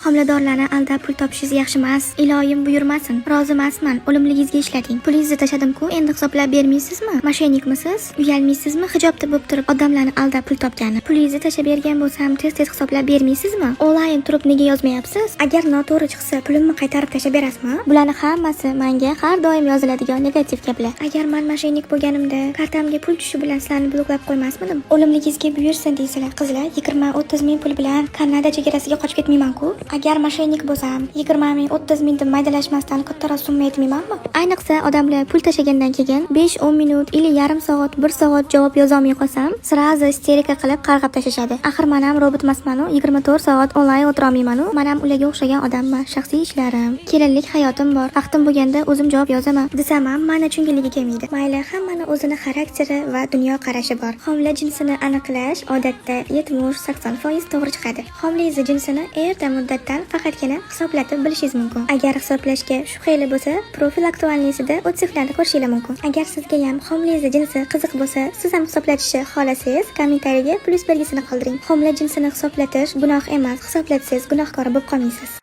Homiladorlarni aldab pul topishingiz yaxshi emas. Iloyim buyurmasin. Rozi emasman. O'limligingizga ishlating. Pulingizni tashadim-ku, endi hisoblab bermaysizmi? Moshennikmisiz? Uyalmaysizmi hijobda bo'lib turib odamlarni aldab pul topgani? Pulingizni tashab bergan bo'lsam, tez-tez hisoblab bermaysizmi? Onlayn turib nega yozmayapsiz? Agar noto'g'ri chiqsa, pulimni qaytarib tashab berasizmi? Bularni hammasi menga har doim yoziladigan negativ gaplar. Agar men moshennik bo'lganimda, kartamga pul tushishi bilan sizlarni bloklab qo'ymasmidim? O'limligingizga buyursin deysizlar, qizlar. 20-30 ming pul bilan Kanada chegarasiga qochib ketmayman-ku. Agar moshennik bo'lsam, 20 ming, 30 mingdan maydalashmasdan kattaroq summa aytmaymanmi? Ayniqsa odamlar pul tashagandan keyin 5-10 minut или yarim soat, 1 soat javob yozolmay qolsam, sirazi isterika qilib qarg'ab tashlashadi. Axir men ham robot emasman-ku, 24 soat onlayn o'tira olmayman-ku. Men ham ularga o'xshagan odamman. Shaxsiy ishlarim, kelinlik hayotim bor. Vaqtim bo'lganda o'zim javob yozaman. Desam ham meni tushunganligi kelmaydi. Mayli, hammani o'zini xarakteri va dunyo qarashi bor. Homila jinsini aniqlash odatda 70-80% to'g'ri chiqadi. Homilangiz jinsini erta muddatdan faqatgina hisoblatib bilishingiz mumkin. Agar hisoblashga shubhali bo'lsa, profil aktualniysida o'tsiflarni ko'rishingiz mumkin. Agar sizga ham homilangiz jinsi qiziq bo'lsa, siz ham hisoblatishni xohlasangiz, kommentariyaga plus belgisini qoldiring. Homila jinsini hisoblatish gunoh emas. Hisoblatsangiz gunohkor bo'lib qolmaysiz.